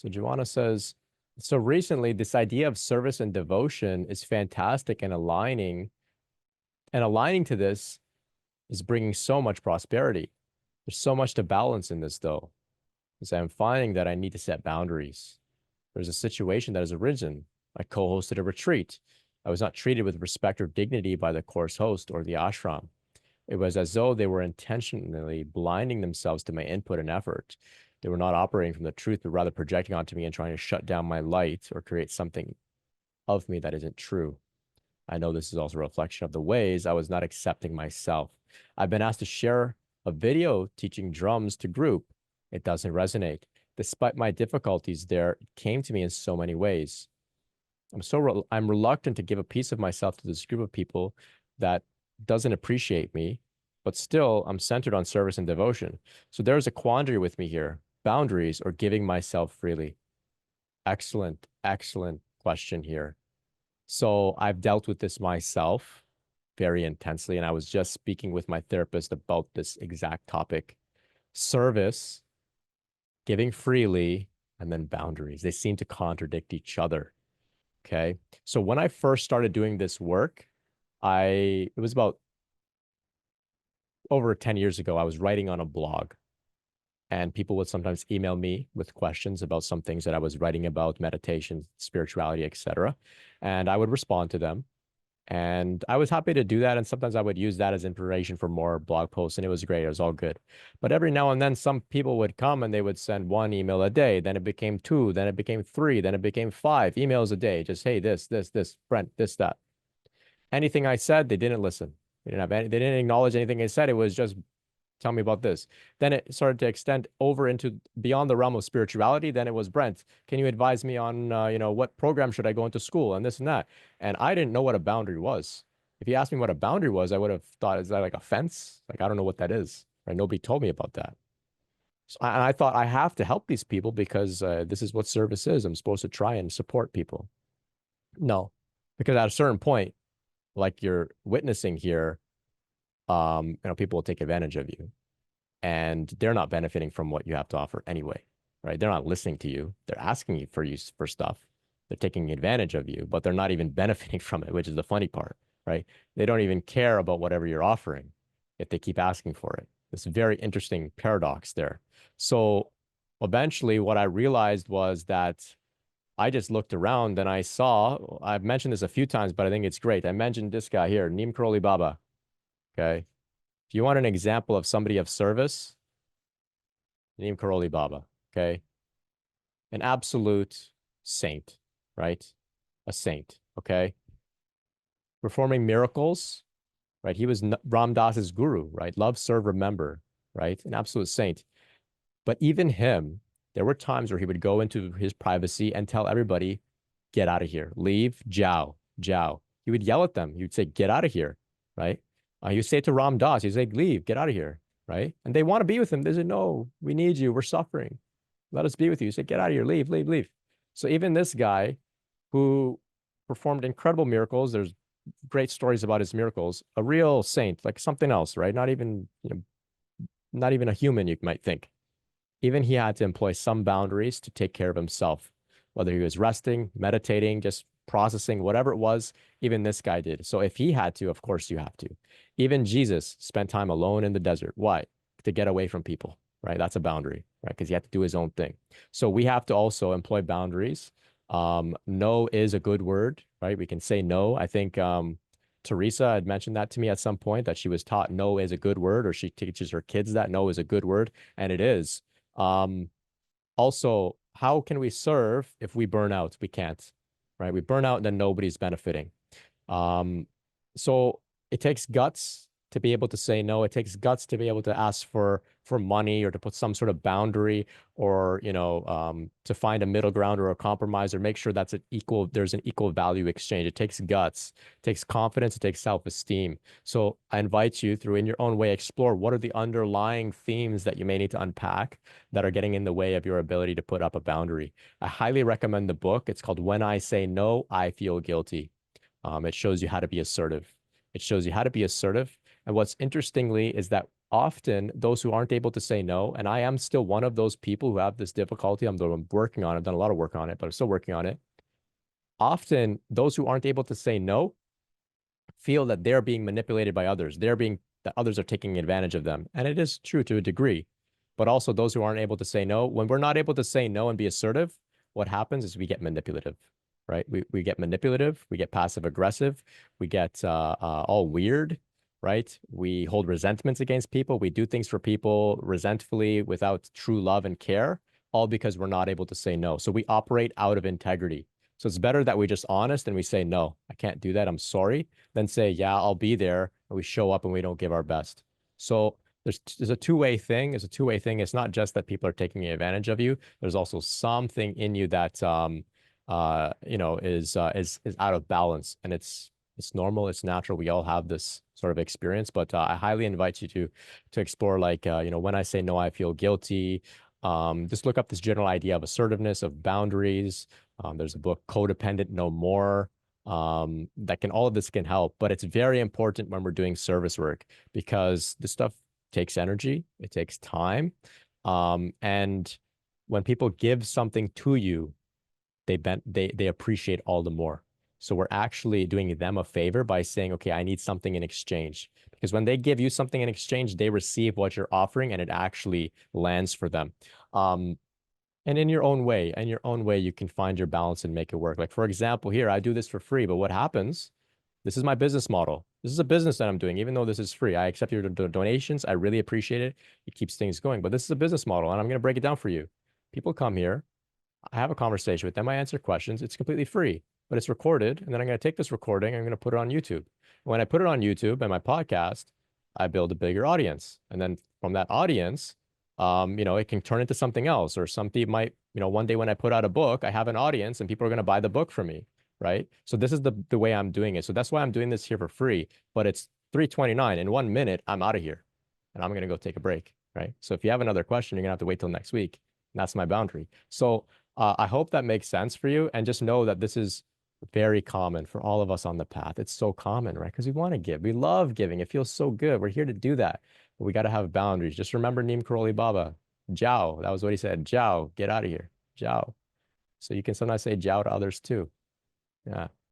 So Joanna says, so recently this idea of service and devotion is fantastic and aligning to this is bringing so much prosperity. There's so much to balance in this though, because I'm finding that I need to set boundaries. There's a situation that has arisen. I co-hosted a retreat. I was not treated with respect or dignity by the course host or the ashram. It was as though they were intentionally blinding themselves to my input and effort. They were not operating from the truth, but rather projecting onto me and trying to shut down my light or create something of me that isn't true. I know this is also a reflection of the ways I was not accepting myself. I've been asked to share a video teaching drums to group. It doesn't resonate. Despite my difficulties there, it came to me in so many ways. I'm reluctant to give a piece of myself to this group of people that doesn't appreciate me, but still I'm centered on service and devotion. So there's a quandary with me here. Boundaries or giving myself freely? Excellent, excellent question here. So I've dealt with this myself very intensely, and I was just speaking with my therapist about this exact topic. Service, giving freely, and then boundaries. They seem to contradict each other. Okay. So when I first started doing this work, it was about over 10 years ago, I was writing on a blog, and people would sometimes email me with questions about some things that I was writing about, meditation, spirituality, etc. And I would respond to them. And I was happy to do that. And sometimes I would use that as inspiration for more blog posts, and it was great. It was all good. But every now and then, some people would come and they would send one email a day. Then it became two. Then it became three. Then it became 5 emails a day. Just, hey, this, Brent, this, that. Anything I said, they didn't listen. They didn't acknowledge anything I said. It was just, tell me about this. Then it started to extend over into beyond the realm of spirituality. Then it was, Brent, can you advise me on, what program should I go into school and this and that? And I didn't know what a boundary was. If you asked me what a boundary was, I would have thought, is that like a fence? Like, I don't know what that is. Right? Nobody told me about that. So I thought I have to help these people because this is what service is. I'm supposed to try and support people. No, because at a certain point, like you're witnessing here, people will take advantage of you, and they're not benefiting from what you have to offer anyway, right? They're not listening to you. They're asking you for stuff. They're taking advantage of you, but they're not even benefiting from it, which is the funny part, right? They don't even care about whatever you're offering if they keep asking for it. It's a very interesting paradox there. So eventually what I realized was that I just looked around and I've mentioned this a few times, but I think it's great. I mentioned this guy here, Neem Karoli Baba. Okay. If you want an example of somebody of service, Neem Karoli Baba. Okay. An absolute saint, right? A saint. Okay. Performing miracles, right? He was Ram Dass's guru, right? Love, serve, remember, right? An absolute saint. But even him, there were times where he would go into his privacy and tell everybody, get out of here, leave, Jiao, Jiao. He would yell at them. He would say, get out of here, right? He would say to Ram Dass, he'd say, leave, get out of here, right? And they want to be with him. They say, no, we need you. We're suffering. Let us be with you. He said, get out of here, leave, leave, leave. So even this guy who performed incredible miracles, there's great stories about his miracles, a real saint, like something else, right? Not even, not even a human, you might think. Even he had to employ some boundaries to take care of himself, whether he was resting, meditating, just processing, whatever it was, even this guy did. So if he had to, of course you have to. Even Jesus spent time alone in the desert. Why? To get away from people, right? That's a boundary, right? Because he had to do his own thing. So we have to also employ boundaries. No is a good word, right? We can say no. I think Teresa had mentioned that to me at some point, that she was taught no is a good word, or she teaches her kids that no is a good word, and it is. Also, how can we serve if we burn out? We can't, right? We burn out and then nobody's benefiting. So it takes guts to be able to say no. It takes guts to be able to ask for money, or to put some sort of boundary, or to find a middle ground or a compromise, or make sure that's there's an equal value exchange. It takes guts, it takes confidence, it takes self-esteem. So I invite you, through in your own way, explore what are the underlying themes that you may need to unpack that are getting in the way of your ability to put up a boundary. I highly recommend the book. It's called When I Say No, I Feel Guilty. It shows you how to be assertive. It shows you how to be assertive. And what's interestingly is that often those who aren't able to say no, and I am still one of those people who have this difficulty. I'm working on it. I've done a lot of work on it, but I'm still working on it. Often those who aren't able to say no feel that they're being manipulated by others. That others are taking advantage of them. And it is true to a degree. But also those who aren't able to say no, when we're not able to say no and be assertive, what happens is we get manipulative, right? We get manipulative, we get passive aggressive, we get all weird, right? We hold resentments against people. We do things for people resentfully without true love and care, all because we're not able to say no. So we operate out of integrity. So it's better that we just honest and we say, no, I can't do that. I'm sorry. Then say, yeah, I'll be there. And we show up and we don't give our best. So there's a two-way thing. It's a two-way thing. It's not just that people are taking advantage of you. There's also something in you that is out of balance, and it's normal. It's natural. We all have this sort of experience, but I highly invite you to explore, like, when I say no, I feel guilty. Just look up this general idea of assertiveness, of boundaries. There's a book, Codependent No More. All of this can help, but it's very important when we're doing service work because this stuff takes energy, it takes time. And when people give something to you, they appreciate all the more. So we're actually doing them a favor by saying, okay, I need something in exchange. Because when they give you something in exchange, they receive what you're offering and it actually lands for them. And in your own way, you can find your balance and make it work. Like, for example, here, I do this for free, but what happens? This is my business model. This is a business that I'm doing, even though this is free. I accept your donations. I really appreciate it. It keeps things going. But this is a business model, and I'm going to break it down for you. People come here. I have a conversation with them. I answer questions. It's completely free, but it's recorded. And then I'm going to take this recording. I'm going to put it on YouTube. When I put it on YouTube and my podcast, I build a bigger audience. And then from that audience, it can turn into something else, or something might, one day when I put out a book, I have an audience and people are going to buy the book from me. Right. So this is the way I'm doing it. So that's why I'm doing this here for free, but it's 3:29. In 1 minute, I'm out of here and I'm going to go take a break. Right. So if you have another question, you're going to have to wait till next week. And that's my boundary. So I hope that makes sense for you. And just know that this is very common for all of us on the path. It's so common, right? Because we want to give. We love giving. It feels so good. We're here to do that. But we got to have boundaries. Just remember Neem Karoli Baba. Jiao. That was what he said. Jiao, get out of here. Jiao. So you can sometimes say Jiao to others too. Yeah.